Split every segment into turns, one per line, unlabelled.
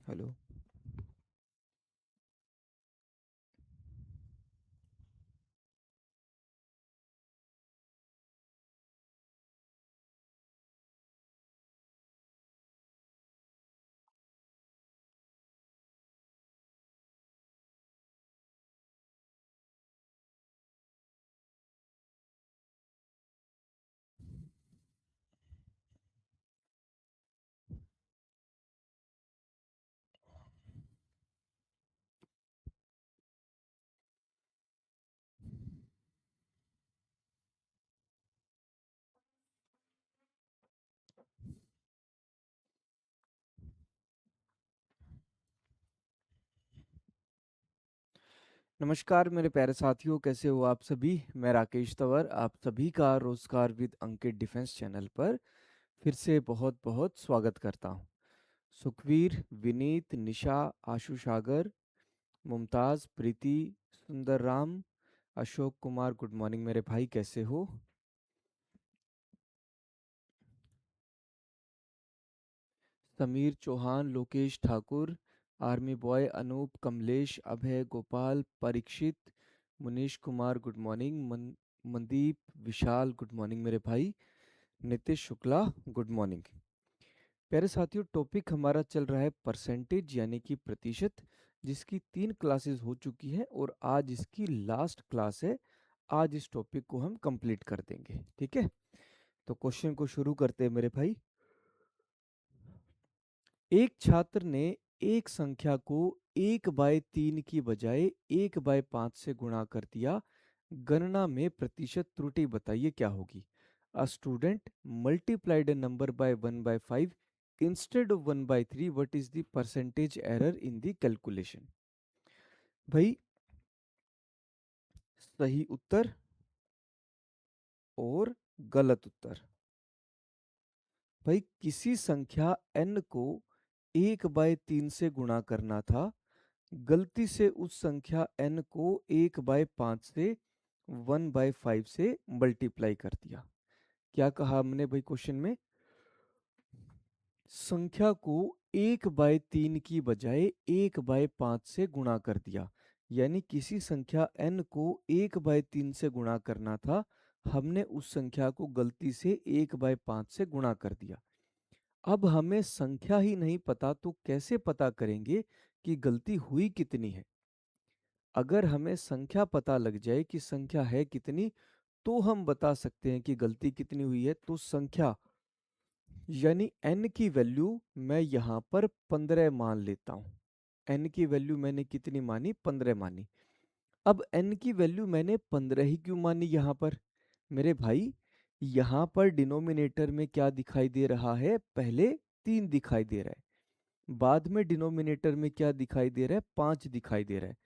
Hello. नमस्कार मेरे प्यारे साथियों, कैसे हो आप सभी। मैं राकेश तंवर आप सभी का रोजगार विद अंकित डिफेंस चैनल पर फिर से बहुत बहुत स्वागत करता हूं। सुखवीर, विनीत, निशा, आशु सागर, मुमताज, प्रीति, सुंदर राम, अशोक कुमार, गुड मॉर्निंग मेरे भाई, कैसे हो। समीर चौहान, लोकेश ठाकुर, आर्मी बॉय, अनूप, कमलेश, अभय, गोपाल, परीक्षित, मुनीश कुमार, गुड मॉर्निंग, मनदीप, विशाल, गुड मॉर्निंग मेरे भाई, नितिश शुक्ला, गुड मॉर्निंग। प्यारे साथियों, टॉपिक हमारा चल रहा है परसेंटेज यानी कि प्रतिशत, जिसकी 3 क्लासेस हो चुकी हैं और आज इसकी लास्ट क्लास है। आज इस टॉपिक को हम कंप्लीट कर देंगे, ठीक है। तो क्वेश्चन को शुरू करते हैं मेरे भाई। एक छात्र ने एक संख्या को 1/3 की बजाय 1/5 से गुणा कर दिया। गणना में प्रतिशत त्रुटि बताइए क्या होगी। A student multiplied a number by 1/5 instead of 1/3, what is the percentage error in the calculation। भाई, सही उत्तर और गलत उत्तर। भाई, किसी संख्या n को 1/3 से गुणा करना था, गलती से उस संख्या n को 1/5 से 1/5 से मल्टीप्लाई कर दिया। क्या कहा हमने भाई क्वेश्चन में, संख्या को 1/3 की बजाय 1/5 से गुणा कर दिया। यानी किसी संख्या n को 1/3 से गुणा करना था, हमने उस संख्या को गलती से 1/5 से गुणा कर दिया। अब हमें संख्या ही नहीं पता तो कैसे पता करेंगे कि गलती हुई कितनी है। अगर हमें संख्या पता लग जाए कि संख्या है कितनी, तो हम बता सकते हैं कि गलती कितनी हुई है। तो संख्या यानी n की वैल्यू मैं यहाँ पर 15 मान लेता हूँ। n की वैल्यू मैंने कितनी मानी, 15 मानी। अब n की वैल्यू मैंने 15 ही क्यों मानी यहाँ पर मेरे भाई। यहाँ पर डिनोमिनेटर में क्या दिखाई दे रहा है, पहले 3 दिखाई दे रहा है, बाद में डिनोमिनेटर में क्या दिखाई दे रहा है, 5 दिखाई दे रहा है।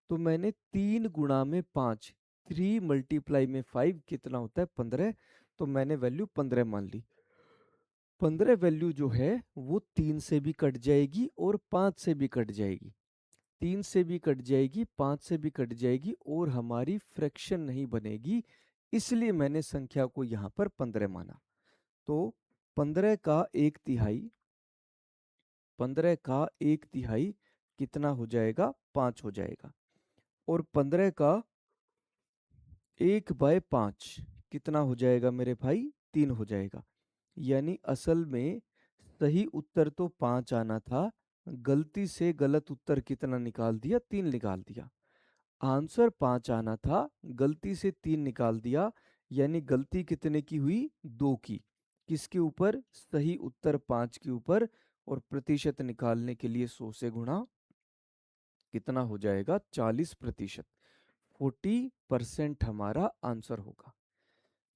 तो मैंने 3 गुणा में 5, 3 मल्टीप्लाई में 5 कितना होता है, 15। तो मैंने वैल्यू 15 मान ली। 15 वैल्यू जो है वो 3 से भी कट जाएगी और 5 से भी कट जाएगी। 3 से भी कट जाएगी, 5 से भी कट जाएगी और हमारी फ्रैक्शन नहीं बनेगी। इसलिए मैंने संख्या को यहाँ पर 15 माना। तो 15 का 1/3, 15 का 1/3 कितना हो जाएगा, 5 हो जाएगा। और 15 का 1/5 कितना हो जाएगा मेरे भाई, 3 हो जाएगा। यानी असल में सही उत्तर तो 5 आना था, गलती से गलत उत्तर कितना निकाल दिया, 3 निकाल दिया। आंसर 5 आना था, गलती से 3 निकाल दिया। यानी गलती कितने की हुई, 2 की। किसके ऊपर, सही उत्तर 5 के ऊपर। और प्रतिशत निकालने के लिए 100 से गुणा, कितना हो जाएगा, 40%। 40% हमारा आंसर होगा।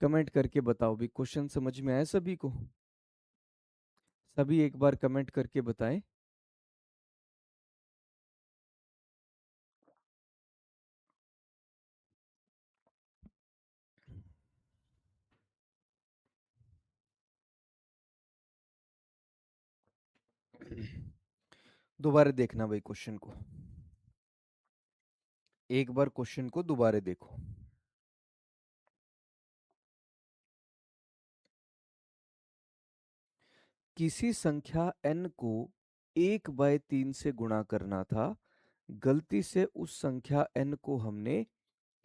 कमेंट करके बताओ भी, क्वेश्चन समझ में आया सभी को। सभी एक बार कमेंट करके बताएं। दोबारा देखना भाई क्वेश्चन को, एक बार क्वेश्चन को दोबारा देखो। किसी संख्या n को 1/3 से गुणा करना था, गलती से उस संख्या n को हमने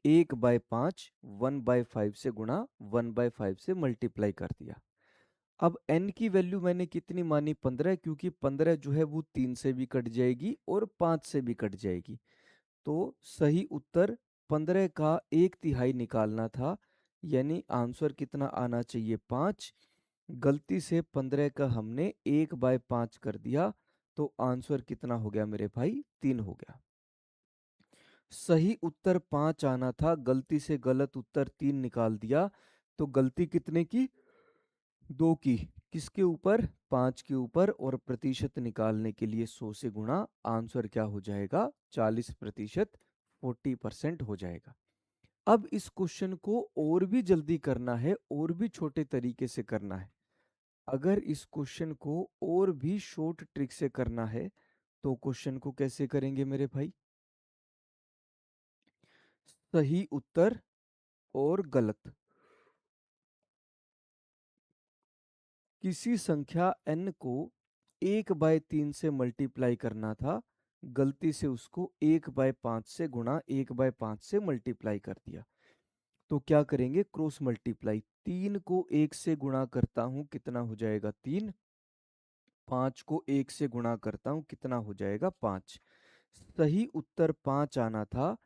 1/5 1/5 से गुणा 1/5 से मल्टीप्लाई कर दिया। अब n की वैल्यू मैंने कितनी मानी 15, क्योंकि 15 जो है वो 3 से भी कट जाएगी और 5 से भी कट जाएगी। तो सही उत्तर 15 का 1/3 निकालना था, यानी आंसर कितना आना चाहिए 5। गलती से 15 का हमने 1/5 कर दिया, तो आंसर कितना हो गया मेरे भाई 3 हो गया। सही उत्तर 5 आना था, गलती से गलत उत्तर 3 निकाल दिया, तो गलती कितने की 2 की। किसके ऊपर 5 के ऊपर, और प्रतिशत निकालने के लिए 100 से गुणा, आंसर क्या हो जाएगा 40%, 40% हो जाएगा। अब इस क्वेश्चन को और भी जल्दी करना है, और भी छोटे तरीके से करना है। अगर इस क्वेश्चन को और भी शॉर्ट ट्रिक से करना है, तो क्वेश्चन को कैसे करेंगे मेरे भाई, सही उत्तर और गलत। किसी संख्या n को 1/3 से मल्टीप्लाई करना था, गलती से उसको 1/5 से गुणा 1/5 से मल्टीप्लाई कर दिया। तो क्या करेंगे, क्रॉस मल्टीप्लाई। 3 को 1 से गुणा करता हूं, कितना हो जाएगा 3। 5 को 1 से गुणा करता हूं, कितना हो जाएगा 5। सही उत्तर 5 आना था,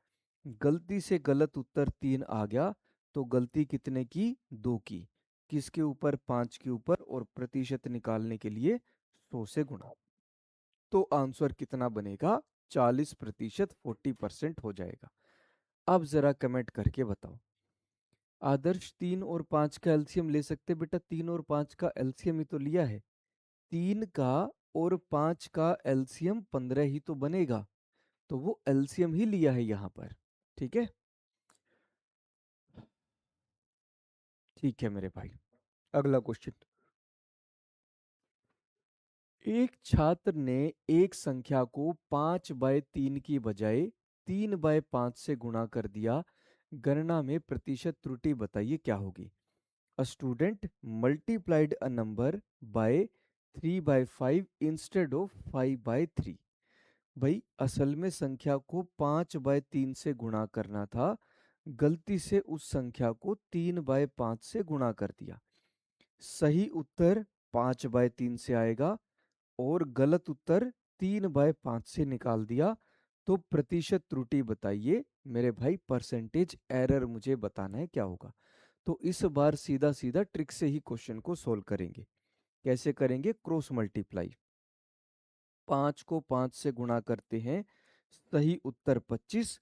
गलती से गलत उत्तर 3 आ गया, तो गलती कितने की 2 की। किसके ऊपर 5 के ऊपर, और प्रतिशत निकालने के लिए 100 से गुणा, तो आंसर कितना बनेगा 40%, 40% हो जाएगा। अब जरा कमेंट करके बताओ, आदर्श 3 और 5 का एलसीएम ले सकते बेटा, 3 और 5 का एलसीएम ही तो लिया है। 3 का और 5 का एलसीएम 15 ही तो बनेगा, तो वो एलसीएम ही लिया है यहाँ पर। ठीक है, ठीक है मेरे भाई। अगला क्वेश्चन, एक छात्र ने एक संख्या को 5/3 की बजाय 3/5 से गुणा कर दिया, गणना में प्रतिशत त्रुटि बताइए क्या होगी। A student multiplied a number by 3/5 instead of 5/3। भाई असल में संख्या को 5/3 से गुणा करना था, गलती से उस संख्या को 3/5 से गुणा कर दिया। सही उत्तर 5/3 से आएगा, और गलत उत्तर 3/5 से निकाल दिया, तो प्रतिशत त्रुटि बताइए मेरे भाई, परसेंटेज एरर मुझे बताना है क्या होगा। तो इस बार सीधा सीधा ट्रिक से ही क्वेश्चन को सोल्व करेंगे। कैसे करेंगे, क्रॉस मल्टीप्लाई। 5 को 5 से गुणा करते हैं, सही उत्तर 25।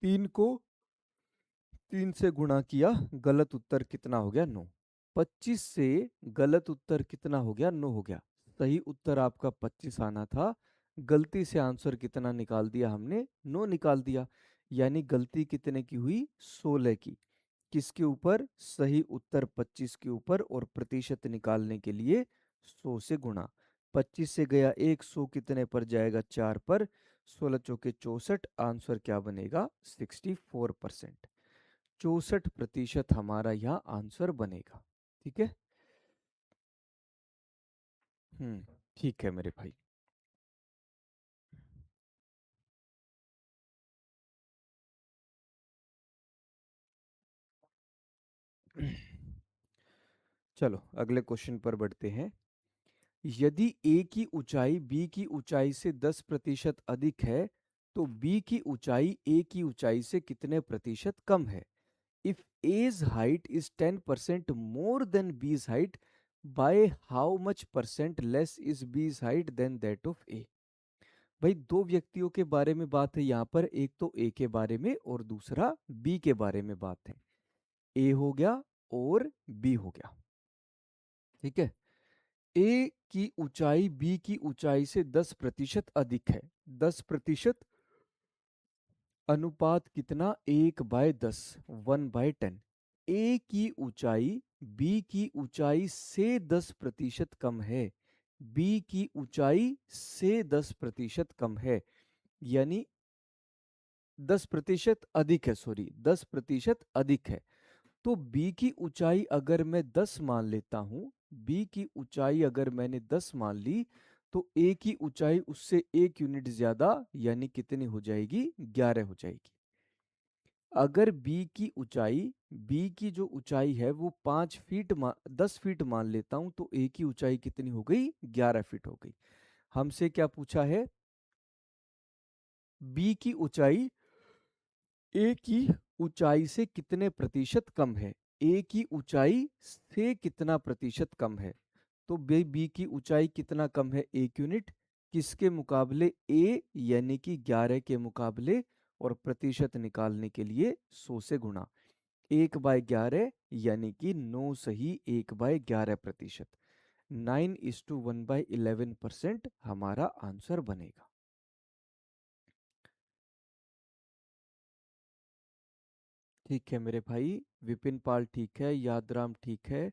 3 को 3 से गुणा किया, गलत उत्तर कितना हो गया 9। 25 से गलत उत्तर कितना हो गया 9 हो गया। सही उत्तर आपका 25 आना था, गलती से आंसर कितना निकाल दिया हमने 9 निकाल दिया, यानी गलती कितने की हुई 16 की। किसके ऊपर, सही उत्तर 25 के ऊपर, और प्रतिशत निकालने के लिए 100 से गुणा। 25 से गया 100 कितने पर जाएगा 4 पर, 16 चौके 64, आंसर क्या बनेगा 64%। 64% हमारा यहाँ आंसर बनेगा। ठीक है, ठीक है मेरे भाई। चलो अगले क्वेश्चन पर बढ़ते हैं। यदि ए की ऊंचाई बी की ऊंचाई से 10% अधिक है, तो बी की ऊंचाई ए की ऊंचाई से कितने प्रतिशत कम है। इफ ए's height is 10% more than b's height, by how much percent less is b's height than that of a। भाई दो व्यक्तियों के बारे में बात है यहाँ पर, एक तो ए के बारे में और दूसरा बी के बारे में बात है। ए हो गया और बी हो गया। ठीक है, ए की ऊंचाई बी की ऊंचाई से 10% अधिक है। 10% अनुपात कितना, 1/10, 1/10। ए की ऊंचाई बी की ऊंचाई से 10% कम है, बी की ऊंचाई से 10% कम है, यानी 10% अधिक है, सॉरी 10% अधिक है। तो बी की ऊंचाई अगर मैं 10 मान लेता हूं, बी की ऊंचाई अगर मैंने 10 मान ली, तो ए की ऊंचाई उससे 1 यूनिट ज्यादा, यानी कितनी हो जाएगी? 11 हो जाएगी। अगर बी की जो ऊंचाई है वो 10 फीट मान लेता हूं, तो ए की ऊंचाई कितनी हो गई? 11 फीट हो गई। हमसे क्या पूछा है? बी की ऊंचाई ए की ऊंचाई से कितने प्रतिशत कम है? ए की ऊंचाई से कितना प्रतिशत कम है? तो बी की ऊंचाई कितना कम है? 1 यूनिट। किसके मुकाबले? ए यानी कि 11 के मुकाबले। और प्रतिशत निकालने के लिए 100 से गुणा। 1/11 यानी कि 9 सही 1/11%। 9:1/11% हमारा आंसर बनेगा। ठीक है मेरे भाई। विपिन पाल ठीक है, यादराम ठीक है,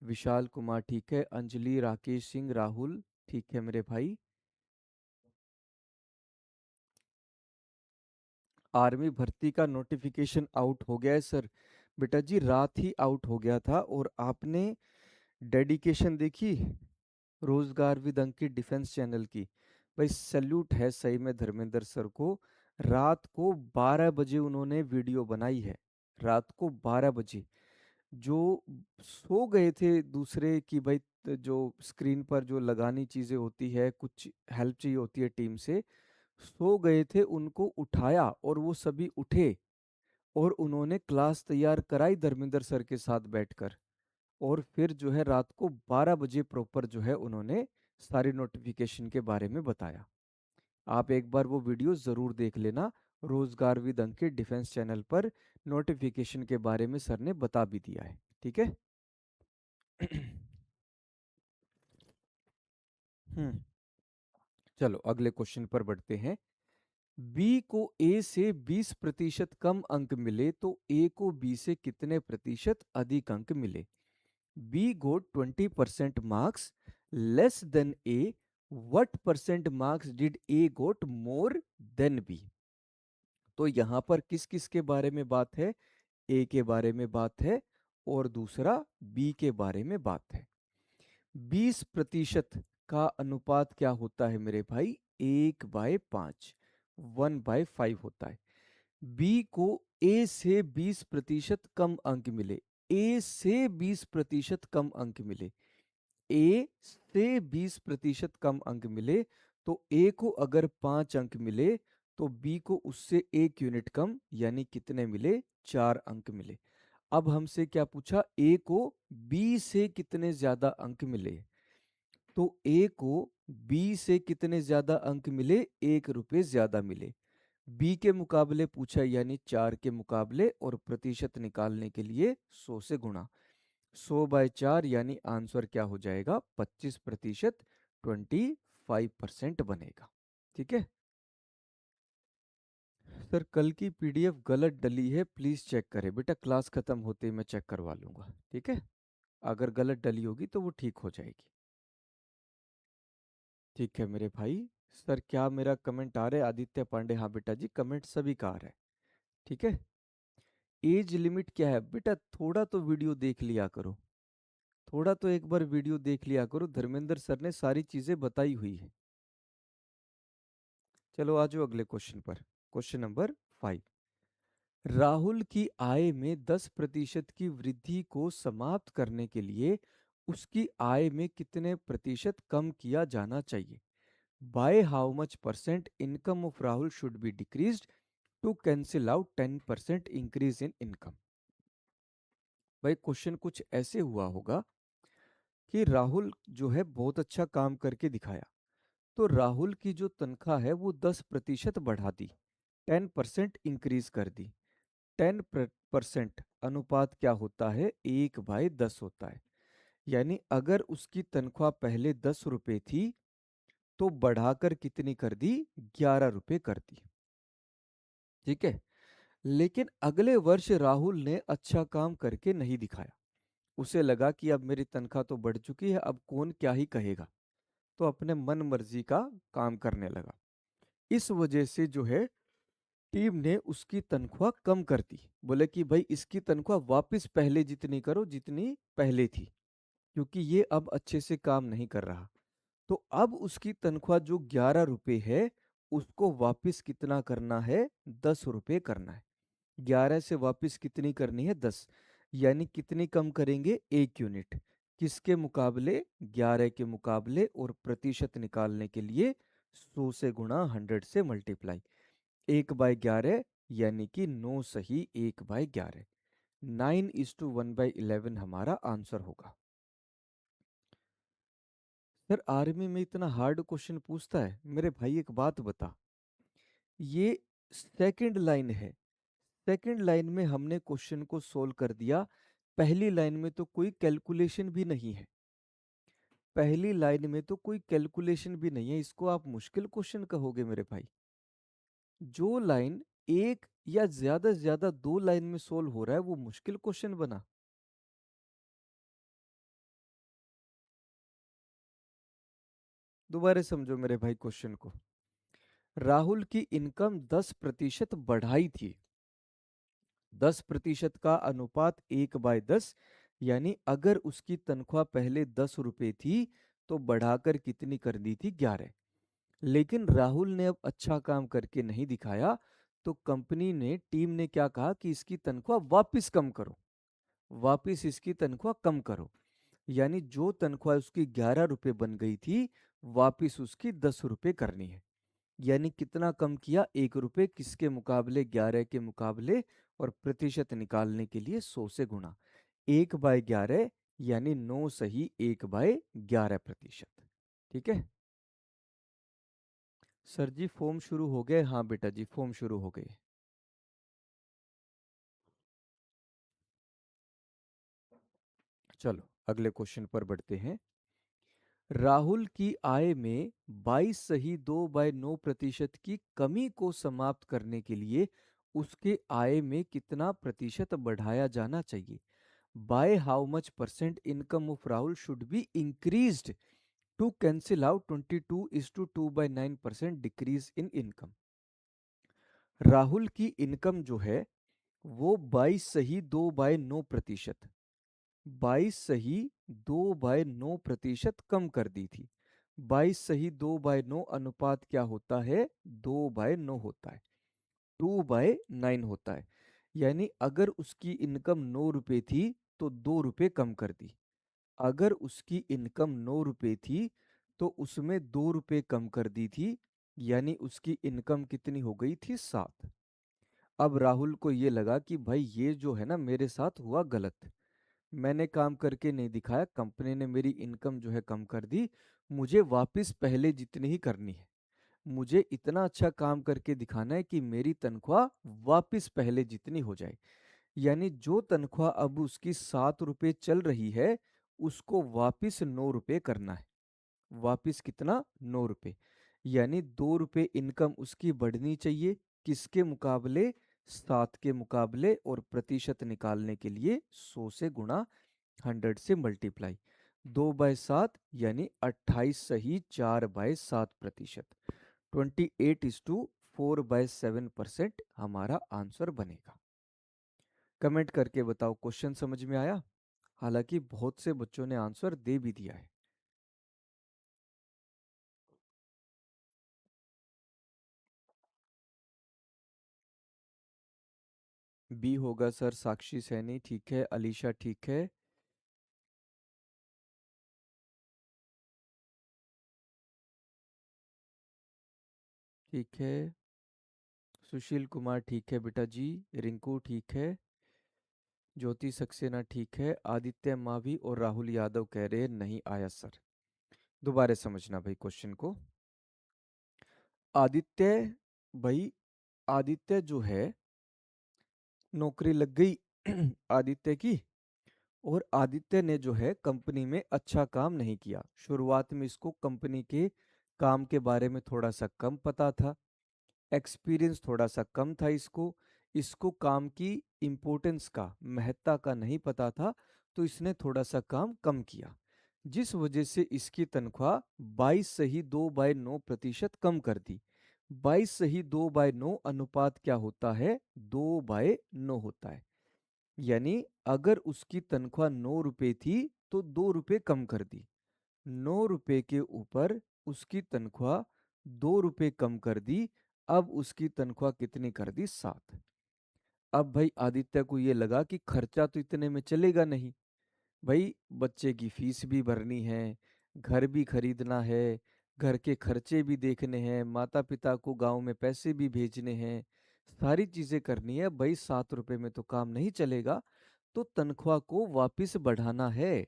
विशाल कुमार ठीक है, अंजलि, राकेश सिंह, राहुल ठीक है मेरे भाई। आर्मी भर्ती का नोटिफिकेशन आउट हो गया है सर। बेटा जी रात ही आउट हो गया था, और आपने डेडिकेशन देखी रोजगार विद अंकित डिफेंस चैनल की। भाई सैल्यूट है सही में धर्मेंद्र सर को। रात को 12 बजे उन्होंने वीडियो बनाई है। रात को 12 बजे। जो सो गए थे दूसरे की भाई, जो स्क्रीन पर जो लगानी चीजें होती है, कुछ हेल्प चाहिए होती है टीम से, सो गए थे, उनको उठाया और वो सभी उठे, और उन्होंने क्लास तैयार कराई धर्मेंद्र सर के साथ बैठकर। और फिर जो है रात को 12 बजे प्रॉपर जो है उन्होंने सारी नोटिफिकेशन के बारे में बताया। आप एक बार वो वीडियो जरूर देख लेना। रोजगार विद अंकित डिफेंस चैनल पर नोटिफिकेशन के बारे में सर ने बता भी दिया है। ठीक है। हम्म। चलो अगले क्वेश्चन पर बढ़ते हैं। बी को ए से 20% कम अंक मिले तो ए को बी से कितने प्रतिशत अधिक अंक मिले? B got 20% marks less than A, what percent marks did A got more than B? तो यहां पर किस किस के बारे में बात है? ए के बारे में बात है, और दूसरा बी के बारे में बात है। 20% का अनुपात क्या होता है मेरे भाई? 1/5, 1/5 होता है। बी को ए से 20% कम अंक मिले। ए से 20% कम अंक मिले। ए से 20% कम अंक मिले, तो ए को अगर 5 अंक मिले, तो बी को उससे 1 यूनिट कम, यानी कितने मिले? 4 अंक मिले। अब हमसे क्या पूछा? ए को बी से कितने ज्यादा अंक मिले? तो ए को बी से कितने ज्यादा अंक मिले? 1 रुपए ज्यादा मिले। बी के मुकाबले पूछा, यानी 4 के मुकाबले, और प्रतिशत निकालने के लिए 100 से गुणा। 100/4 यानी आंसर क्या हो जाएगा? 25%। 25% बनेगा। ठीक है सर, कल की पीडीएफ गलत डली है, प्लीज चेक करें। बेटा क्लास खत्म होते ही मैं चेक करवा लूंगा। ठीक है, अगर गलत डली होगी तो वो ठीक हो जाएगी। ठीक है मेरे भाई। सर क्या मेरा कमेंट आ रहा है? आदित्य पांडे, हाँ बेटा जी कमेंट सभी का आ रहा है। ठीक है। एज लिमिट क्या है? बेटा थोड़ा तो वीडियो देख लिया करो। थोड़ा तो एक बार वीडियो देख लिया करो, धर्मेंद्र सर ने सारी चीजें बताई हुई है। चलो आ जाओ अगले क्वेश्चन पर। Question number 5। राहुल की आय में 10% की वृद्धि को समाप्त करने के लिए उसकी आय में कितने प्रतिशत कम किया जाना चाहिए? By how much percent income of Rahul should be decreased to cancel out 10% increase in income? भाई क्वेश्चन कुछ ऐसे हुआ होगा कि राहुल जो है बहुत अच्छा काम करके दिखाया, तो राहुल की जो तनख्वाह है वो 10% बढ़ा दी, 10% इंक्रीज कर दी। 10% अनुपात क्या होता है? 1/10 होता है। यानी अगर उसकी तनख्वाह पहले 10 रुपए थी, तो बढ़ाकर कितनी कर दी? 11 रुपए कर दी। ठीक है। लेकिन अगले वर्ष राहुल ने अच्छा काम करके नहीं दिखाया। उसे लगा कि अब मेरी तनख्वाह तो बढ़ चुकी है, अब कौन क्या ही कहेगा, तो अपने मन मर्जी का काम करने लगा। इस वजह से जो है टीम ने उसकी तनख्वाह कम कर दी। बोले कि भाई इसकी तनख्वाह वापस पहले जितनी करो जितनी पहले थी, क्योंकि ये अब अच्छे से काम नहीं कर रहा। तो अब उसकी तनख्वाह जो 11 रुपए है, उसको वापस कितना करना है? 10 रुपए करना है। 11 से वापस कितनी करनी है? 10। यानी कितनी कम करेंगे? 1 यूनिट। किसके मुकाबले? 11 के मुकाबले। और प्रतिशत निकालने के लिए 100 से गुणा 100 से मल्टीप्लाई। 1/11 यानी कि 9 सही 1/11। 9:1/11 हमारा आंसर होगा। सर आर्मी में इतना हार्ड क्वेश्चन पूछता है? मेरे भाई एक बात बता, ये सेकंड लाइन है। सेकंड लाइन में हमने क्वेश्चन को सोल्व कर दिया। पहली लाइन में तो कोई कैलकुलेशन भी नहीं है। पहली लाइन में तो कोई कैलकुलेशन भी नहीं है, इसको आप मुश्किल क्वेश्चन कहोगे मेरे भाई? जो लाइन एक या ज्यादा से ज्यादा 2 लाइन में सोल्व हो रहा है वो मुश्किल क्वेश्चन बना? दोबारा समझो मेरे भाई क्वेश्चन को। राहुल की इनकम 10% बढ़ाई थी। 10% का अनुपात 1/10। यानी अगर उसकी तनख्वाह पहले 10 रुपए थी तो बढ़ाकर कितनी कर दी थी? 11। लेकिन राहुल ने अब अच्छा काम करके नहीं दिखाया, तो कंपनी ने, टीम ने क्या कहा कि इसकी तनख्वाह वापस कम करो। वापस इसकी तनख्वाह कम करो। यानी जो तनख्वाह उसकी 11 रुपए बन गई थी, वापस उसकी 10 रुपए करनी है। यानी कितना कम किया? 1 रुपए। किसके मुकाबले? 11 के मुकाबले। और प्रतिशत निकालने के लिए 100 से गुणा। 1/11 यानी 9 सही 1/11%। ठीक है सर जी, फॉर्म शुरू हो गए? हाँ बेटा जी, फॉर्म शुरू हो गए। चलो अगले क्वेश्चन पर बढ़ते हैं। राहुल की आय में 22 सही 2/9% की कमी को समाप्त करने के लिए उसके आय में कितना प्रतिशत बढ़ाया जाना चाहिए? By how much percent income of Rahul should be increased to cancel out 22:2/9% decrease in income? Rahul की इनकम जो है वो 22 सही 2/9%, 22 सही 2/9% कम कर दी थी। 22 सही 2/9 अनुपात क्या होता है? 2/9 होता है। 2/9 होता है। यानी अगर उसकी इनकम 9 रुपए थी तो 2 रुपए कम कर दी। अगर उसकी इनकम 9 रुपए थी तो उसमें 2 रुपए कम कर दी थी। यानी उसकी इनकम कितनी हो गई थी? 7। अब राहुल को ये लगा कि भाई ये जो है ना मेरे साथ हुआ गलत। मैंने काम करके नहीं दिखाया, कंपनी ने मेरी इनकम जो है कम कर दी। मुझे वापस पहले जितनी ही करनी है। मुझे इतना अच्छा काम करके दिखाना है कि मेरी तनख्वाह वापस पहले जितनी हो जाए। यानी जो तनख्वाह अब उसकी 7 रुपए चल रही है, उसको वापस 9 रुपए करना है। वापस कितना? 9 रुपए। यानी 2 रुपए इनकम उसकी बढ़नी चाहिए। किसके मुकाबले? 7 के मुकाबले। और प्रतिशत निकालने के लिए 100 से गुणा 100 से मल्टीप्लाई। 2/7 यानी 28 सही 4/7%। 28:4/7% हमारा आंसर बनेगा। कमेंट करके बताओ क्वेश्चन समझ में आया? हालांकि बहुत से बच्चों ने आंसर दे भी दिया है। बी होगा सर, साक्षी सैनी ठीक है, अलीशा ठीक है। ठीक है, सुशील कुमार ठीक है बेटा जी। रिंकू ठीक है। ज्योति सक्सेना ठीक है। आदित्य मावी और राहुल यादव कह रहे हैं नहीं आया सर। दोबारा समझना भाई क्वेश्चन को। आदित्य, भाई आदित्य जो है, नौकरी लग गई आदित्य की। और आदित्य ने जो है कंपनी में अच्छा काम नहीं किया। शुरुआत में इसको कंपनी के काम के बारे में थोड़ा सा कम पता था। एक्सपीरियंस थोड़ा सा कम था इसको। इसको काम की इम्पोर्टेंस का, महत्ता का नहीं पता था। तो इसने थोड़ा सा काम कम किया, जिस वजह से इसकी तनख्वाह 22 सही 2/9% कम कर दी। 22 सही 2/9 अनुपात क्या होता है? 2/9 होता है। यानी अगर उसकी तनख्वाह 9 रुपए थी तो 2 रुपए कम कर दी। 9 रुपए के ऊपर उसकी तनख्वाह 2 रुपए कम कर दी। अब उसकी तनख्वाह कितनी कर दी? 7। अब भाई आदित्य को ये लगा कि खर्चा तो इतने में चलेगा नहीं। भाई बच्चे की फीस भी भरनी है, घर भी खरीदना है, घर के खर्चे भी देखने हैं, माता पिता को गांव में पैसे भी भेजने हैं, सारी चीजें करनी है भाई। 7 रुपए में तो काम नहीं चलेगा, तो तनख्वाह को वापस बढ़ाना है।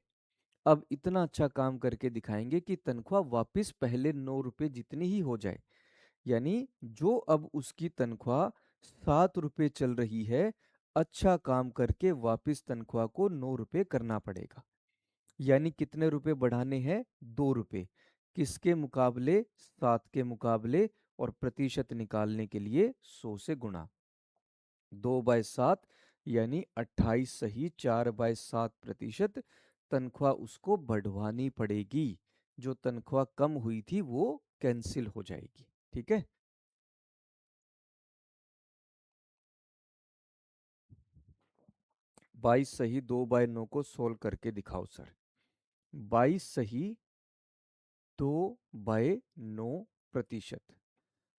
अब इतना अच्छा काम करके दिखाएंगे कि तनख्वाह वापस पहले 9 रुपए जितनी ही हो जाए। यानी जो अब उसकी तनख्वाह 7 रुपए चल रही है, अच्छा काम करके वापस तनख्वाह को 9 रुपए करना पड़ेगा। यानी कितने रुपए बढ़ाने हैं? 2 रुपए। किसके मुकाबले? 7 के मुकाबले। और प्रतिशत निकालने के लिए 100 से गुणा। 2/7 यानी 28 सही 4/7%। तनख्वाह उसको बढ़वानी पड़ेगी। जो तनख्वाह कम हुई थी वो कैंसिल हो जाएगी। ठीक है। 22 सही 2/9 को सोल्व करके दिखाओ सर। 22 सही 2/9%।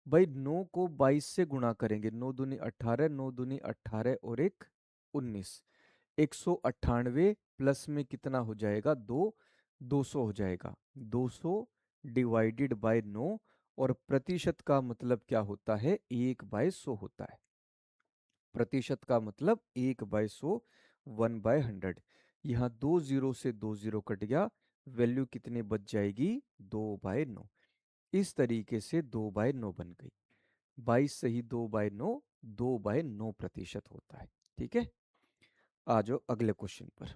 भाई 9 को 22 से गुणा करेंगे, 9 दूनी 18, 9 दूनी 18 और 1 19। 198 प्लस में कितना हो जाएगा? 200 हो जाएगा। 200 डिवाइडेड बाय 9। और प्रतिशत का मतलब क्या होता है? 1/100 होता है। प्रतिशत का मतलब 1/100, 1/100। यहाँ 2 0 से 2 0 कट गया, वैल्यू कितनी बच जाएगी? 2/9। इस तरीके से 2/9 बन गई। 22 सही 2/9, 2/9% होता है। ठीक है। आ जाओ अगले क्वेश्चन पर।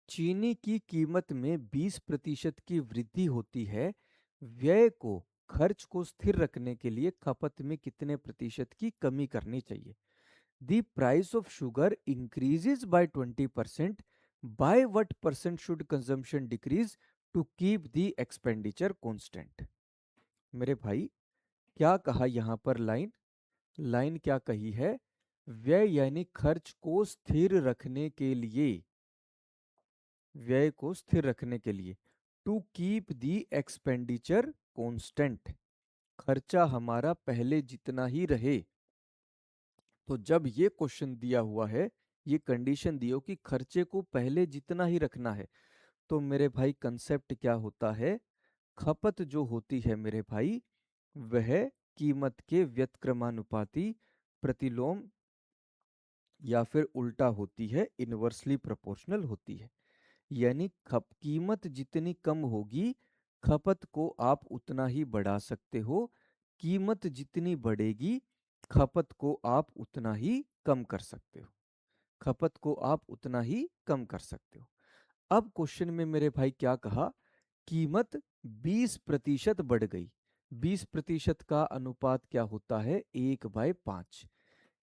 चीनी की कीमत में 20% की वृद्धि होती है। व्यय को खर्च को स्थिर रखने के लिए खपत में कितने प्रतिशत की कमी करनी चाहिए? The price of sugar increases by 20%. By what percent should consumption decrease to keep the expenditure constant? मेरे भाई क्या कहा यहाँ पर? लाइन लाइन क्या कही है? व्यय यानी खर्च को स्थिर रखने के लिए, व्यय को स्थिर रखने के लिए, to keep the expenditure constant, खर्चा हमारा पहले जितना ही रहे। तो जब ये क्वेश्चन दिया हुआ है, ये कंडीशन दी हो कि खर्चे को पहले जितना ही रखना है, तो मेरे भाई कंसेप्ट क्या होता है? खपत जो होती है मेरे भाई, वह कीमत के व्यतक्रमानुपाती, प्रतिलोम या फिर उल्टा होती है, इनवर्सली प्रोपोर्शनल होती है। यानी कीमत जितनी कम होगी, खपत को आप उतना ही बढ़ा सकते हो। कीमत जितनी बढ़ेगी, खपत को आप उतना ही कम कर सकते हो। खपत को आप उतना ही कम कर सकते हो। अब क्वेश्चन में मेरे भाई क्या कहा? कीमत 20% बढ़ गई। 20% का अनुपात क्या होता है? 1/5।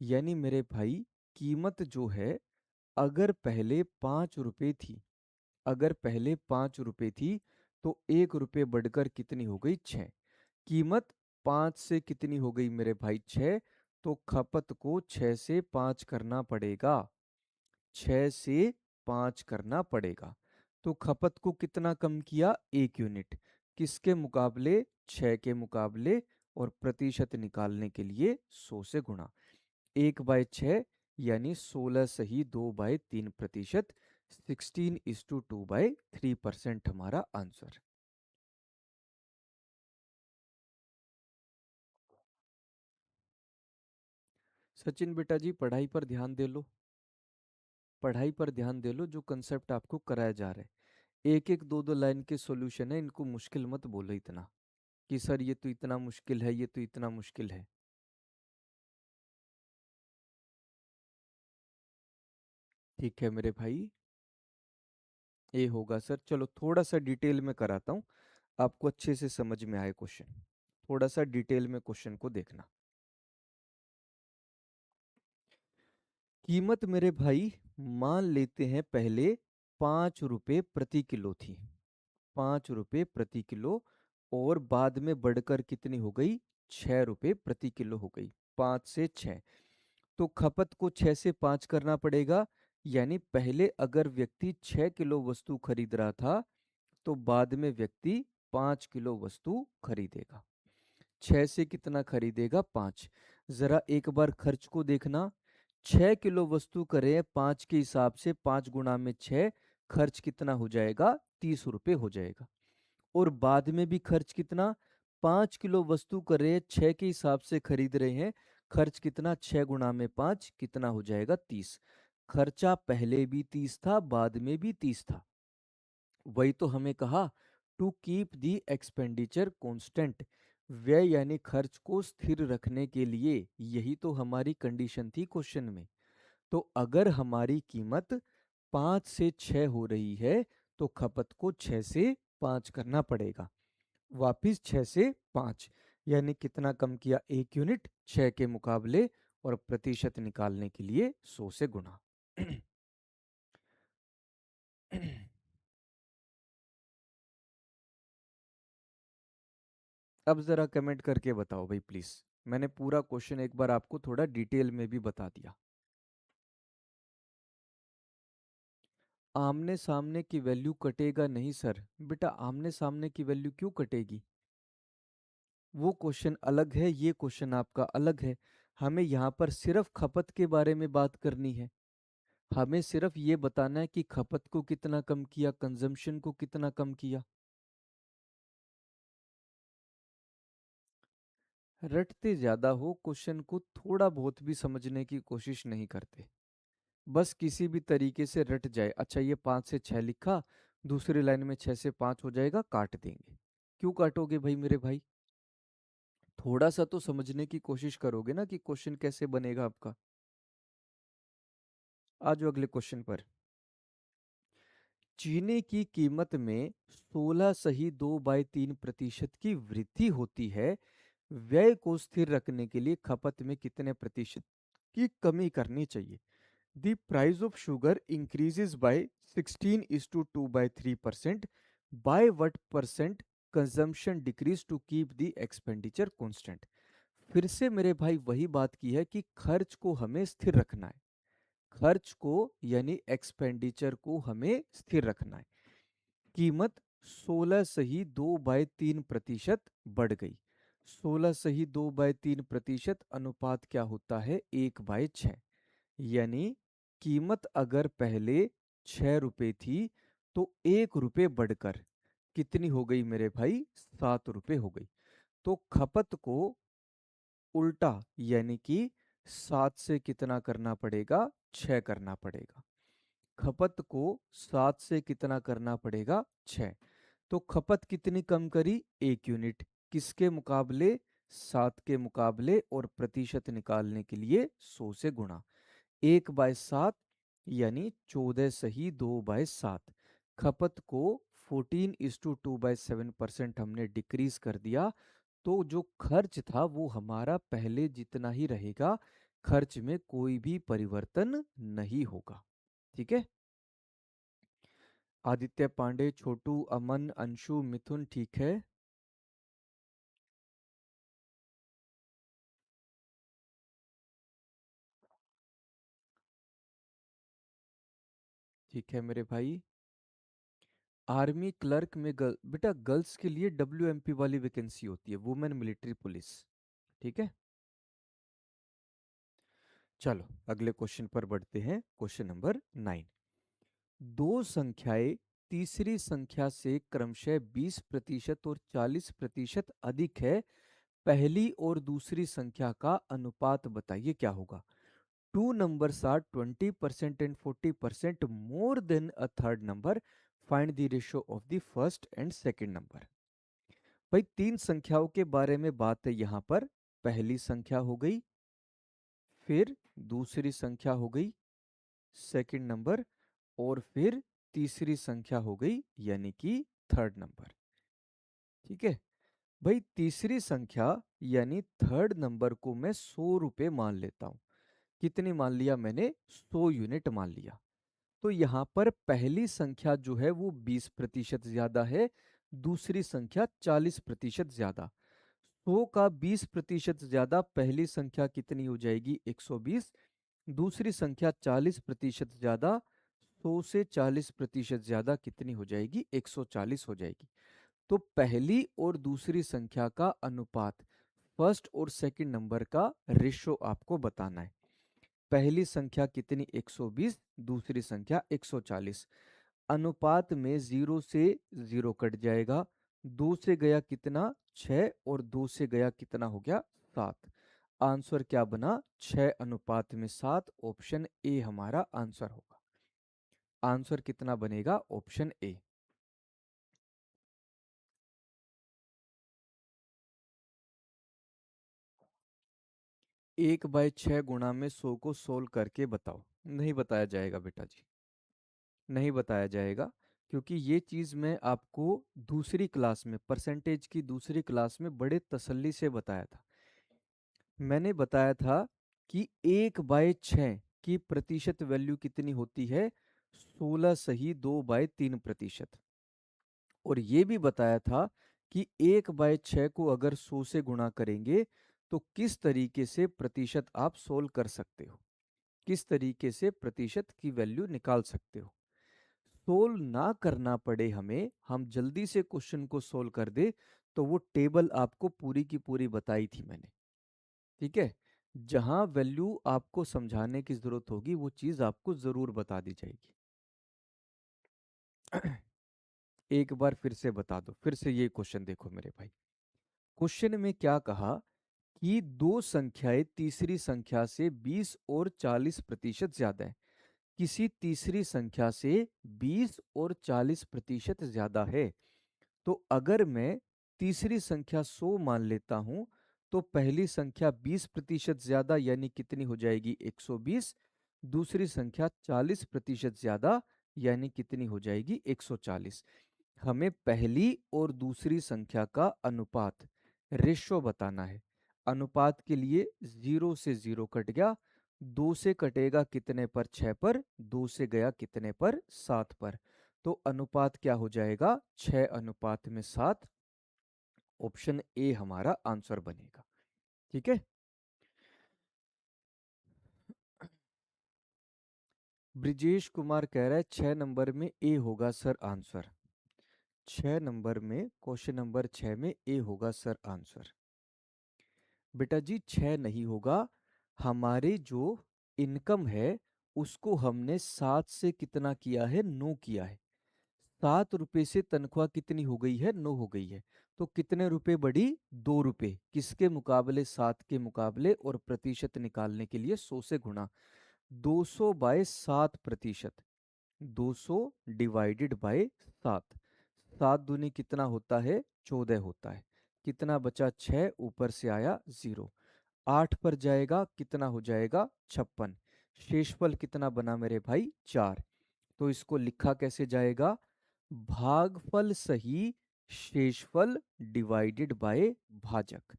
यानी मेरे भाई कीमत जो है, अगर पहले 5 रुपए थी, अगर पहले 5 रुपए थी, तो 1 रुपए बढ़कर कितनी हो गई? 6। कीमत 5 से कितनी हो गई मेरे भाई? 6। तो खपत को 6 से 5 करना पड़ेगा। 6 से 5 करना पड़ेगा। तो खपत को कितना कम किया? 1 यूनिट। किसके मुकाबले? 6 के मुकाबले। और प्रतिशत निकालने के लिए 100 से गुणा। 1/6 यानी 16 सही 2/3%। 16:2/3% हमारा आंसर। सचिन बेटा जी पढ़ाई पर ध्यान दे लो। पढ़ाई पर ध्यान दे लो, जो कंसेप्ट आपको कराया जा रहा है। एक एक दो दो लाइन के सॉल्यूशन है, इनको मुश्किल मत बोलो इतना कि सर ये तो इतना मुश्किल है, ये तो इतना मुश्किल है। ठीक है मेरे भाई। ए होगा सर। चलो थोड़ा सा डिटेल में कराता हूँ, आपको अच्छे से समझ में आए क्वेश्चन। थोड़ा सा डिटेल में क्वेश्चन को देखना। कीमत मेरे भाई मान लेते हैं पहले 5 रुपए प्रति किलो थी। 5 रुपए प्रति किलो। और बाद में बढ़कर कितनी हो गई? 6 रुपए प्रति किलो हो गई। 5 से 6। तो खपत को 6 से 5 करना पड़ेगा। यानी पहले अगर व्यक्ति 6 किलो वस्तु खरीद रहा था तो बाद में व्यक्ति 5 किलो वस्तु खरीदेगा। 6 से कितना खरीदेगा? 5। जरा एक बार खर्च को देखना। 6 किलो वस्तु करे 5 के हिसाब से, 5 गुणा में 6, खर्च कितना हो जाएगा? 30 रुपये हो जाएगा। और बाद में भी खर्च कितना? 5 किलो वस्तु कर रहे हैं, 6 के हिसाब से खरीद रहे हैं, खर्च कितना? 6 गुणा में 5 कितना हो जाएगा? 30। खर्चा पहले भी 30 था, बाद में भी 30 था। वही तो हमें कहा, to keep the expenditure constant, व्यय यानी खर्च को स्थिर रखने के लिए। यही तो हमारी कंडीशन थी क्वेश्चन में। तो अगर हमारी कीमत 5 से 6 हो रही है तो खपत को 6 से 5 करना पड़ेगा। वापिस 6 से 5, यानी कितना कम किया? 1 यूनिट 6 के मुकाबले, और प्रतिशत निकालने के लिए 100 से गुणा। अब जरा कमेंट करके बताओ भाई प्लीज। मैंने पूरा क्वेश्चन एक बार आपको थोड़ा डिटेल में भी बता दिया। आमने सामने की वैल्यू कटेगा नहीं सर। बेटा आमने सामने की वैल्यू क्यों कटेगी? वो क्वेश्चन अलग है, ये क्वेश्चन आपका अलग है। हमें यहाँ पर सिर्फ खपत के बारे में बात करनी है। हमें सिर्फ ये बताना है कि खपत को कितना कम किया, कंजम्पशन को कितना कम किया। रटते ज्यादा हो, क्वेश्चन को थोड़ा बहुत भी समझने की कोशिश नहीं करते। बस किसी भी तरीके से रट जाए। अच्छा ये 5 से 6 लिखा, दूसरी लाइन में 6 से 5 हो जाएगा, काट देंगे। क्यों काटोगे भाई मेरे भाई? थोड़ा सा तो समझने की कोशिश करोगे ना कि क्वेश्चन कैसे बनेगा आपका। आ जाओ अगले क्वेश्चन पर। चीनी की कीमत में 16 सही 2/3% की वृद्धि होती है। व्यय को स्थिर रखने के लिए खपत में कितने प्रतिशत की कमी करनी चाहिए? The price of sugar increases by 16 is to 2/3%. By what percent consumption decrease to keep the expenditure constant? फिर से मेरे भाई वही बात की है कि खर्च को हमें स्थिर रखना है। खर्च को यानी एक्सपेंडिचर को हमें स्थिर रखना है। कीमत 16 सही 2/3% बढ़ गई। 16 सही 2/3% अनुपात क्या होता है? 1/6। यानी कीमत अगर पहले 6 रुपए थी तो 1 रुपए बढ़कर कितनी हो गई मेरे भाई? 7 रुपए हो गई। तो खपत को उल्टा यानी कि 7 से कितना करना पड़ेगा? 6 करना पड़ेगा। खपत को 7 से कितना करना पड़ेगा? 6। तो खपत कितनी कम करी? 1 यूनिट। किसके मुकाबले? 7 के मुकाबले। और प्रतिशत निकालने के लिए 100 से गुणा। 1/7 यानी 14 सही 2/7। खपत को 14:2/7% हमने डिक्रीज कर दिया। तो जो खर्च था वो हमारा पहले जितना ही रहेगा। खर्च में कोई भी परिवर्तन नहीं होगा। ठीक है। आदित्य पांडे, छोटू, अमन, अंशु, मिथुन, ठीक है। ठीक है मेरे भाई। आर्मी क्लर्क में बेटा गर्ल्स के लिए WMP वाली वैकेंसी होती है, वुमेन मिलिट्री पुलिस। ठीक है। चलो अगले क्वेश्चन पर बढ़ते हैं। Question number 9। दो संख्याएं तीसरी संख्या से क्रमशः 20% और 40% अधिक है। पहली और दूसरी संख्या का अनुपात बताइए क्या होगा? Two numbers are 20% and 40% more than a third number. Find the ratio of the first and second number. भाई तीन संख्याओं के बारे में बात है यहाँ पर। पहली संख्या हो गई, फिर दूसरी संख्या हो गई सेकंड नंबर, और फिर तीसरी संख्या हो गई यानी कि थर्ड नंबर। ठीक है। भाई तीसरी संख्या यानी थर्ड नंबर को मैं 100 रुपये मान लेता हूं। कितनी मान लिया मैंने? 100 यूनिट मान लिया। तो यहाँ पर पहली संख्या जो है वो 20% ज्यादा है, दूसरी संख्या 40% ज्यादा। 100 का 20% ज्यादा पहली संख्या कितनी हो जाएगी? 120। दूसरी संख्या 40% ज्यादा, 100 से 40% ज्यादा कितनी हो जाएगी? 140 हो जाएगी। तो पहली और दूसरी संख्या का अनुपात, फर्स्ट और सेकंड नंबर का रेशो आपको बताना है। पहली संख्या कितनी? 120, दूसरी संख्या 140। अनुपात में 0 से 0 कट जाएगा। 2 से गया कितना? 6, और 2 से गया कितना हो गया? 7। आंसर क्या बना? 6 अनुपात में 7। ऑप्शन ए हमारा आंसर होगा। आंसर कितना बनेगा? Option A. 1/6 गुणा में 100 को सोल्व करके बताओ। नहीं बताया जाएगा बेटा जी, नहीं बताया जाएगा, क्योंकि ये चीज़ मैं आपको दूसरी क्लास में, परसेंटेज की दूसरी क्लास में बड़े तसल्ली से बताया था। मैंने बताया था कि 1/6 की प्रतिशत वैल्यू कितनी होती है? 16 सही 2/3%। और ये भी बताया था कि 1/6 को अगर 100 से गुणा करेंगे तो किस तरीके से प्रतिशत आप सोल्व कर सकते हो, किस तरीके से प्रतिशत की वैल्यू निकाल सकते हो। सोल्व ना करना पड़े हमें, हम जल्दी से क्वेश्चन को सोल्व कर दे, तो वो टेबल आपको पूरी की पूरी बताई थी मैंने। ठीक है, जहां वैल्यू आपको समझाने की जरूरत होगी वो चीज आपको जरूर बता दी जाएगी। एक बार फिर से बता दो, फिर से ये क्वेश्चन देखो मेरे भाई। क्वेश्चन में क्या कहा कि दो संख्याएं तीसरी संख्या से 20 और 40% ज्यादा है। किसी तीसरी संख्या से 20 और 40% ज्यादा है। तो अगर मैं तीसरी संख्या 100 मान लेता हूं, तो पहली संख्या 20% ज्यादा यानी कितनी हो जाएगी? 120। दूसरी संख्या 40% ज्यादा यानी कितनी हो जाएगी? 140। हमें पहली और दूसरी संख्या का अनुपात, रेशो बताना है। अनुपात के लिए 0 से 0 कट गया। 2 से कटेगा कितने पर? 6 पर। 2 से गया कितने पर? 7 पर। तो अनुपात क्या हो जाएगा? 6 अनुपात में 7। ऑप्शन ए हमारा आंसर बनेगा। ठीक है। ब्रिजेश कुमार कह रहा है 6 नंबर में ए होगा सर आंसर। 6 नंबर में, क्वेश्चन नंबर 6 में ए होगा सर आंसर। बेटा जी 6 नहीं होगा। हमारे जो इनकम है उसको हमने 7 से कितना किया है? 9 किया है। 7 रुपए से तनख्वाह कितनी हो गई है? 9 हो गई है। तो कितने रुपए बढ़ी? 2 रुपए। किसके मुकाबले? 7 के मुकाबले। और प्रतिशत निकालने के लिए 100 से गुणा। 200/7%। 200 डिवाइडेड बाय 7। 7 दूनी कितना होता है? 14 होता है। कितना बचा? 6, ऊपर से आया 0। 8 पर जाएगा कितना हो जाएगा? 56। शेषफल कितना बना मेरे भाई? 4। तो इसको लिखा कैसे जाएगा? भागफल सही, शेषफल डिवाइडेड बाय भाजक।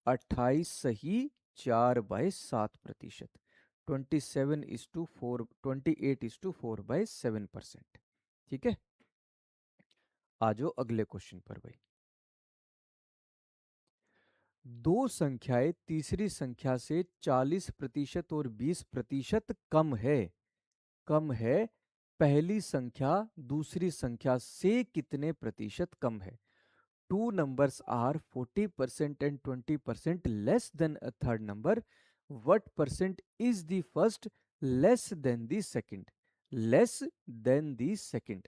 28 सही, 4/7%। 28:4/7%। ठीक है। आ जाओ अगले क्वेश्चन पर भाई। दो संख्याएं तीसरी संख्या से 40% और 20% कम है। कम है। पहली संख्या दूसरी संख्या से कितने प्रतिशत कम है? Two numbers are 40% and 20% less than a third number. What percent is the first less than the second? Less than the second.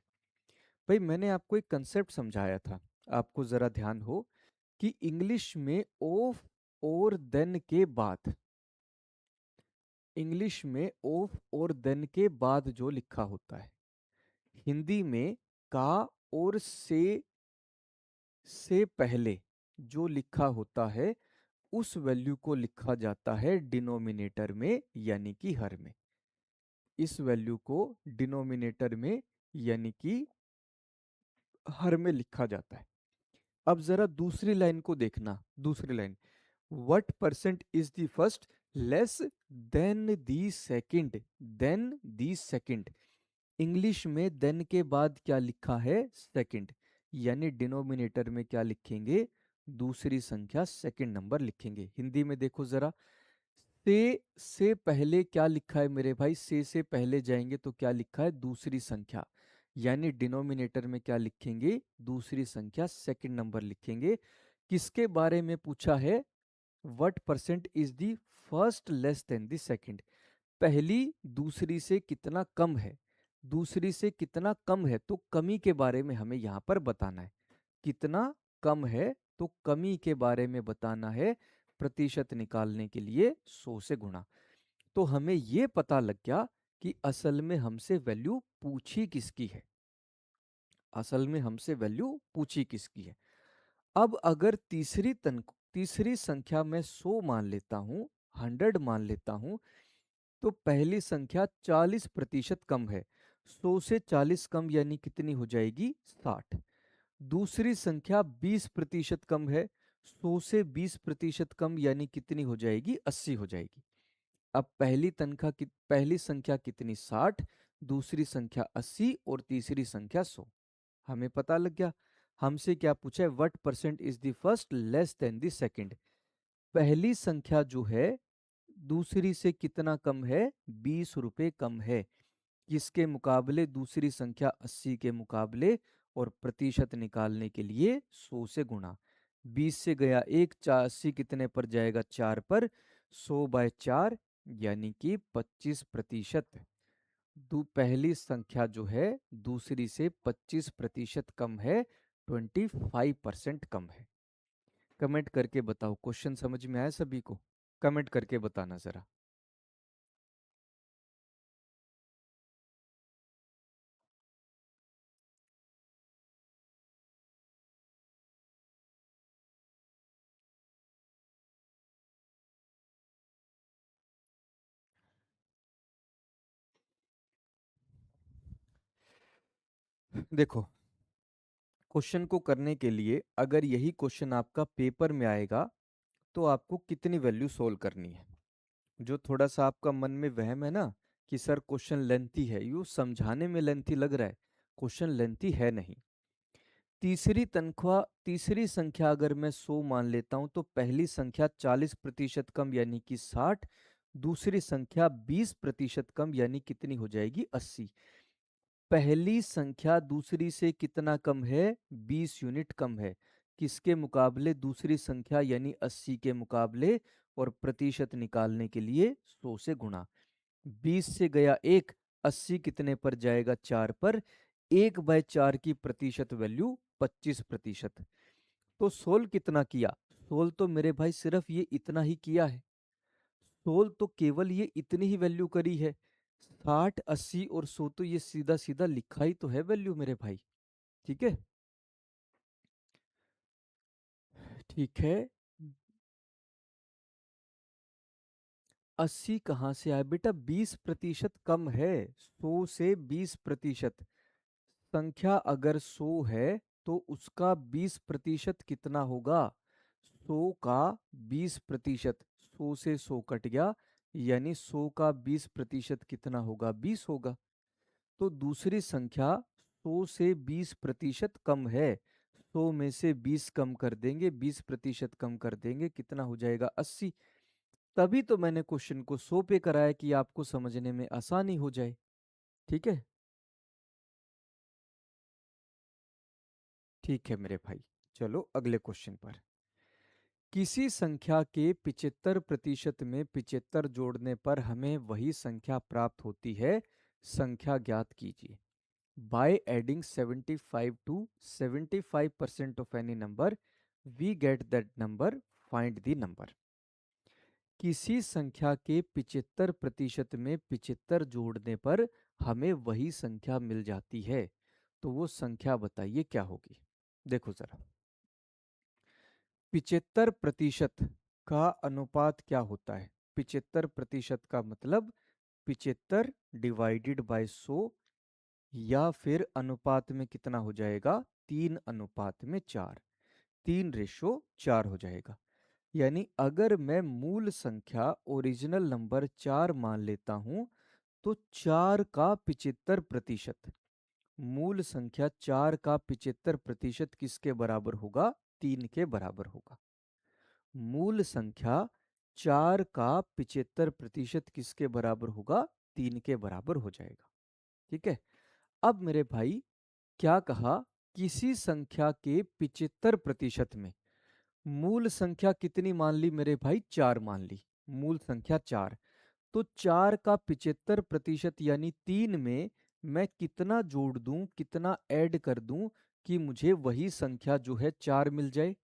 भाई मैंने आपको एक कंसेप्ट समझाया था, आपको जरा ध्यान हो, कि इंग्लिश में ऑफ और देन के बाद, इंग्लिश में ऑफ और देन के बाद जो लिखा होता है, हिंदी में का और से पहले जो लिखा होता है, उस वैल्यू को लिखा जाता है डिनोमिनेटर में यानी कि हर में। इस वैल्यू को डिनोमिनेटर में यानी कि हर में लिखा जाता है। अब जरा दूसरी लाइन को देखना। दूसरी line, what percent is the first less than the second? Than the second. English में देन के बाद क्या लिखा है? सेकंड। यानी डिनोमिनेटर में क्या लिखेंगे? दूसरी संख्या सेकंड नंबर लिखेंगे। हिंदी में देखो जरा, से पहले क्या लिखा है मेरे भाई? से पहले जाएंगे तो क्या लिखा है? दूसरी संख्या। यानी डिनोमिनेटर में क्या लिखेंगे? दूसरी संख्या, सेकंड नंबर लिखेंगे। किसके बारे में पूछा है? What percent is the first less than the second? पहली दूसरी से कितना कम है? दूसरी से कितना कम है तो कमी के बारे में हमें यहाँ पर बताना है। कितना कम है तो कमी के बारे में बताना है। प्रतिशत निकालने के लिए 100 से गुणा। तो हमें ये पता लग गया कि असल में हमसे वैल्यू पूछी किसकी है। असल में हमसे वैल्यू पूछी किसकी है। अब अगर तीसरी संख्या में 100 मान लेता हूं, 100 मान लेता हूं, तो पहली संख्या 40% कम है। 100 से 40 कम यानी कितनी हो जाएगी? 60। दूसरी संख्या 20% कम है। 100 से 20% कम यानी कितनी हो जाएगी? 80 हो जाएगी। अब पहली संख्या कितनी? 60, दूसरी संख्या 80 और तीसरी संख्या 100। हमें पता लग गया। हमसे क्या पूछा है? What percent is the first less than the second? पहली संख्या जो है दूसरी से कितना कम है? 20 रुपए कम है। किसके मुकाबले? दूसरी संख्या 80 के मुकाबले। और प्रतिशत निकालने के लिए 100 से गुणा। 20 से गया एक, 80 कितने पर जाएगा? 4 पर। 100/4 यानी कि 25%। पहली संख्या जो है दूसरी से 25% कम है। 25% कम है। कमेंट करके बताओ, क्वेश्चन समझ में आया सभी को? कमेंट करके बताना जरा। देखो, क्वेश्चन को करने के लिए अगर यही क्वेश्चन आपका पेपर में आएगा तो आपको कितनी वैल्यू सोल्व करनी है? जो थोड़ा सा आपका मन में वहम है ना कि सर क्वेश्चन लेंथी है, यू समझाने में लेंथी लग रहा है, क्वेश्चन लेंथी है नहीं। तीसरी संख्या अगर मैं 100 मान लेता हूं तो पहली संख्या 40% कम यानी कि 60। दूसरी संख्या 20% कम यानी कितनी हो जाएगी? 80। पहली संख्या दूसरी से कितना कम है? 20 यूनिट कम है। किसके मुकाबले? दूसरी संख्या यानी 80 के मुकाबले। और प्रतिशत निकालने के लिए 100 से गुणा। 20 से गया एक, 80 कितने पर जाएगा? 4 पर। 1/4 की प्रतिशत वैल्यू 25%। तो सोल कितना किया? सोल तो मेरे भाई सिर्फ ये इतना ही किया है। सोल तो केवल ये इतनी ही वैल्यू करी है। 60, 80 और 100 तो ये सीधा सीधा लिखा ही तो है वैल्यू मेरे भाई। ठीक है। ठीक है। 80 कहाँ से आया बेटा? 20% कम है। 100 से 20%। संख्या अगर 100 है तो उसका 20% कितना होगा? 100 का 20%। 100 से 100 कट गया यानी 100 का 20% कितना होगा? 20 होगा। तो दूसरी संख्या 100 से 20% कम है। 100 में से 20 कम कर देंगे, 20% कम कर देंगे, कितना हो जाएगा? 80। तभी तो मैंने क्वेश्चन को 100 पे कराया कि आपको समझने में आसानी हो जाए। ठीक है। ठीक है मेरे भाई। चलो अगले क्वेश्चन पर। किसी संख्या के 75% में 75 जोड़ने पर हमें वही संख्या प्राप्त होती है। संख्या ज्ञात कीजिए। By adding 75 to 75% of any number, we get that number. Find the number. किसी संख्या के 75% में 75 जोड़ने पर हमें वही संख्या मिल जाती है। तो वो संख्या बताइए क्या होगी? देखो जरा। 75% का अनुपात क्या होता है? 75% का मतलब 75 डिवाइडेड बाय 100। या फिर अनुपात में कितना हो जाएगा? 3:4। 3:4 हो जाएगा। यानी अगर मैं मूल संख्या ओरिजिनल नंबर 4 मान लेता हूं तो 4 का 75%, मूल संख्या 4 का 75% किसके बराबर होगा? 3 के बराबर होगा। मूल संख्या 4 का 75% किसके बराबर होगा? 3 के बराबर हो जाएगा। ठीक है। अब मेरे भाई क्या कहा, किसी संख्या के 75% में मूल संख्या कितनी मान ली मेरे भाई? 4 मान ली। मूल संख्या 4। तो 4 का 75% यानी 3 में मैं कितना जोड़ दूं, कितना ऐड कर दूं कि मुझे वही संख्या जो है 4 मिल जाए?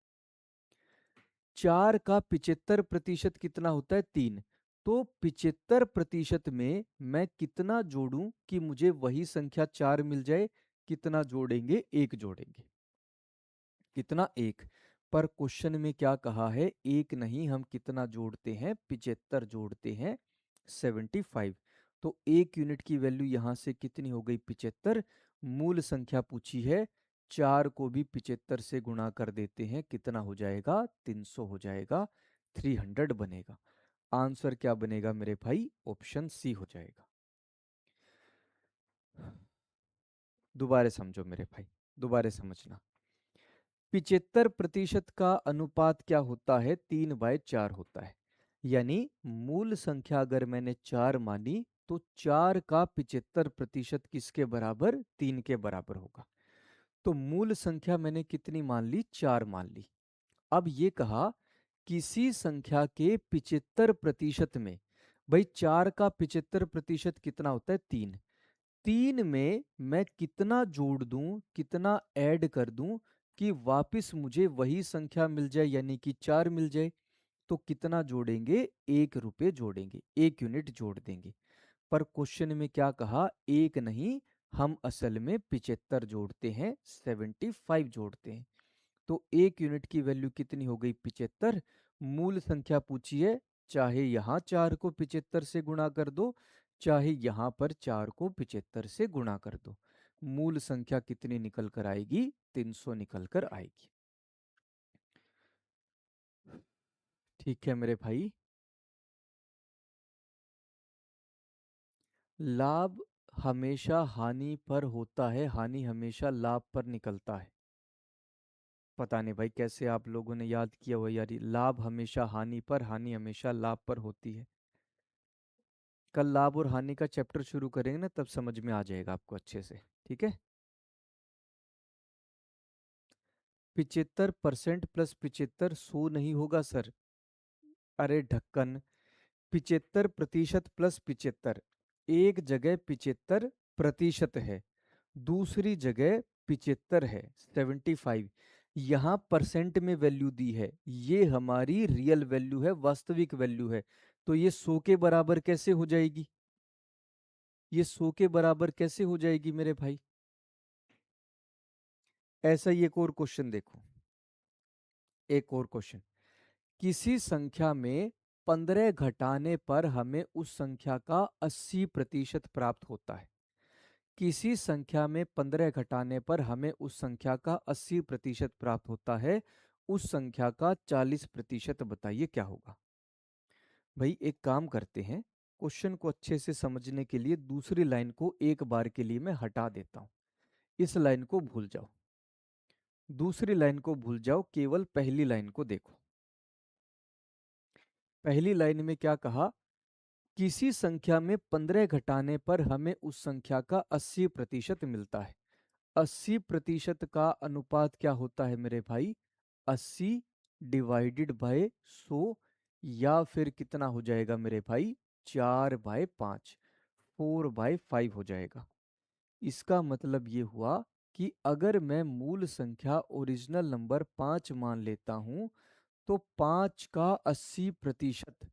4 का 75% कितना होता है? 3। तो 75% में मैं कितना जोड़ूं कि मुझे वही संख्या 4 मिल जाए? कितना जोड़ेंगे? 1 जोड़ेंगे। कितना? 1। पर क्वेश्चन में क्या कहा है? 1 नहीं, हम कितना जोड़ते हैं? 75 जोड़ते हैं, 75। तो 1 यूनिट की वैल्यू यहां से कितनी हो गई? 75। मूल संख्या पूछी है, 4 को भी 75 से गुणा कर देते हैं, कितना हो जाएगा? 300 हो जाएगा, 300 बनेगा। आंसर क्या बनेगा मेरे भाई? ऑप्शन सी हो जाएगा। दोबारा समझो मेरे भाई, दोबारा समझना। 75% का अनुपात क्या होता है? 3/4 होता है। यानी मूल संख्या अगर मैंने 4 मानी तो 4 का 75% किसके बराबर? 3 के बराबर होगा। तो मूल संख्या मैंने कितनी मान ली? 4 मान ली। अब ये कहा किसी संख्या के 75% में, भाई 4 का 75% कितना होता है? 3। 3 में मैं कितना जोड़ दूं, कितना ऐड कर दूं कि वापस मुझे वही संख्या मिल जाए, यानी कि 4 मिल जाए? तो कितना जोड़ेंगे? 1 रुपये जोड़ेंगे, 1 यूनिट जोड़ देंगे। पर क्वेश्चन में क्या कहा? 1 नहीं, हम असल में 75 जोड़ते हैं, 75 जोड़ते हैं। तो 1 यूनिट की वैल्यू कितनी हो गई? 75। मूल संख्या पूछी है, चाहे यहाँ 4 को 75 से गुणा कर दो, चाहे यहाँ पर 4 को 75 से गुणा कर दो, मूल संख्या कितनी निकल कर आएगी? 300 निकल कर आएगी। ठीक है मेरे भाई। लाभ हमेशा हानि पर होता है, हानि हमेशा लाभ पर निकलता है। पता नहीं भाई कैसे आप लोगों ने याद किया हो यार, लाभ हमेशा हानि पर, हानि हमेशा लाभ पर होती है। कल लाभ और हानि का चैप्टर शुरू करेंगे ना, तब समझ में आ जाएगा आपको अच्छे से। ठीक है। 75% प्लस 75 100 नहीं होगा सर। अरे ढक्कन, 75% प्लस 75, एक जगह 75% है, दूसरी जगह 75 है, 75। यहाँ परसेंट में वैल्यू दी है, ये हमारी रियल वैल्यू है, वास्तविक वैल्यू है। तो ये 100 के बराबर कैसे हो जाएगी? ये 100 के बराबर कैसे हो जाएगी मेरे भाई? ऐसा ही एक और क्वेश्चन देखो, एक और क्वेश्चन। किसी संख्या में 15 घटाने पर हमें उस संख्या का 80% प्राप्त होता है। किसी संख्या में 15 घटाने पर हमें उस संख्या का 80% प्राप्त होता है, उस संख्या का 40% बताइए क्या होगा? भाई एक काम करते हैं, क्वेश्चन को अच्छे से समझने के लिए दूसरी लाइन को एक बार के लिए मैं हटा देता हूं। इस लाइन को भूल जाओ, दूसरी लाइन को भूल जाओ, केवल पहली लाइन को देखो। पहली लाइन में क्या कहा? किसी संख्या में 15 घटाने पर हमें उस संख्या का 80% मिलता है। 80% का अनुपात क्या होता है मेरे भाई? 80 डिवाइडेड बाय 100, या फिर कितना हो जाएगा मेरे भाई? 4/5, 4/5 हो जाएगा। इसका मतलब ये हुआ कि अगर मैं मूल संख्या ओरिजिनल नंबर 5 मान लेता हूं, तो 5 का 80%,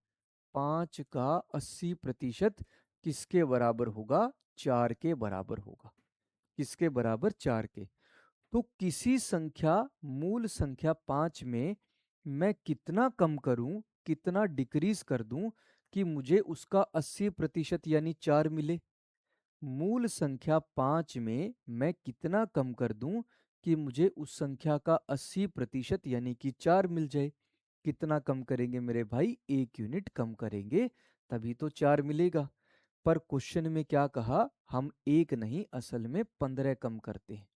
5 का 80% किसके बराबर होगा? 4 के बराबर होगा। किसके बराबर? 4 के। तो किसी संख्या, मूल संख्या 5 में मैं कितना कम करूं, कितना डिक्रीज कर दूं कि मुझे उसका 80% यानी 4 मिले? मूल संख्या 5 में मैं कितना कम कर दूं कि मुझे उस संख्या का 80% यानी कि 4 मिल जाए? कितना कम करेंगे मेरे भाई? 1 यूनिट कम करेंगे, तभी तो 4 मिलेगा। पर क्वेश्चन में क्या कहा? हम 1 नहीं, असल में 15 कम करते हैं,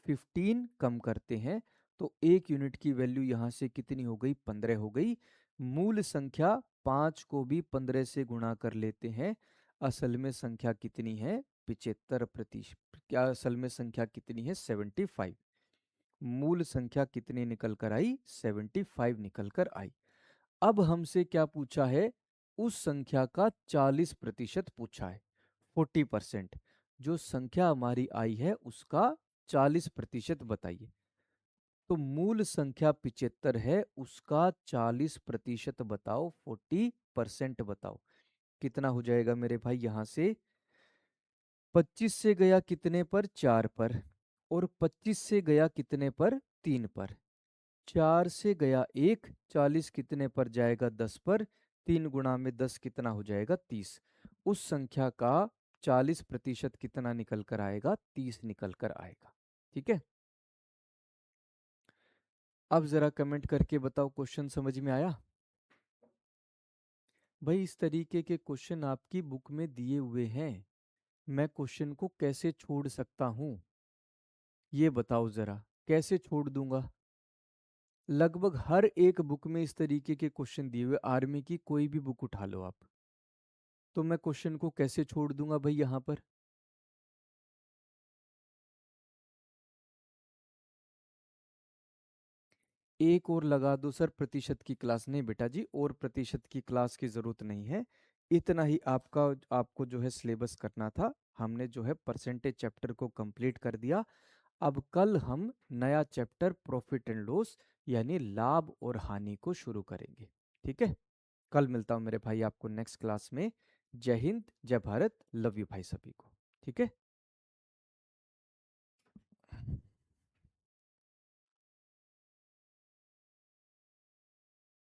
15 कम करते हैं। तो 1 यूनिट की वैल्यू यहां से कितनी हो गई? 15 हो गई। मूल संख्या 5 को भी 15 से गुणा कर लेते हैं। असल में संख्या कितनी है? 75%। क्या असल में संख्या कितनी है? 75। मूल संख्या कितनी निकल कर आई? 75 निकल कर आई। अब हमसे क्या पूछा है? उस संख्या का 40% पूछा है, 40%। जो संख्या हमारी आई है उसका 40% बताइए। तो मूल संख्या 75 है, उसका 40% बताओ, 40% बताओ। कितना हो जाएगा मेरे भाई? यहां से 25 से गया कितने पर? 4 पर। और 25 से गया कितने पर? 3 पर। 4 से गया 1, 40 कितने पर जाएगा? 10 पर। 3 गुणा में 10 कितना हो जाएगा? 30। उस संख्या का 40% कितना निकल कर आएगा? 30 निकल कर आएगा। ठीक है, अब जरा कमेंट करके बताओ, क्वेश्चन समझ में आया? भाई इस तरीके के क्वेश्चन आपकी बुक में दिए हुए हैं, मैं क्वेश्चन को कैसे छोड़ सकता हूं? ये बताओ जरा, कैसे छोड़ दूंगा? लगभग हर एक बुक में इस तरीके के क्वेश्चन दिए हुए, आर्मी की कोई भी बुक उठा लो आप, तो मैं क्वेश्चन को कैसे छोड़ दूंगा भाई यहां पर? एक और लगा दो सर, प्रतिशत की क्लास नहीं बेटा जी, और प्रतिशत की क्लास की जरूरत नहीं है। इतना ही आपका, आपको जो है सिलेबस करना था। हमने जो है परसेंटेज चैप्टर को कंप्लीट कर दिया। अब कल हम नया चैप्टर प्रॉफिट एंड लॉस यानी लाभ और हानि को शुरू करेंगे। ठीक है, कल मिलता हूँ मेरे भाई आपको नेक्स्ट क्लास में। जय हिंद, जय भारत, लव यू भाई सभी को। ठीक है।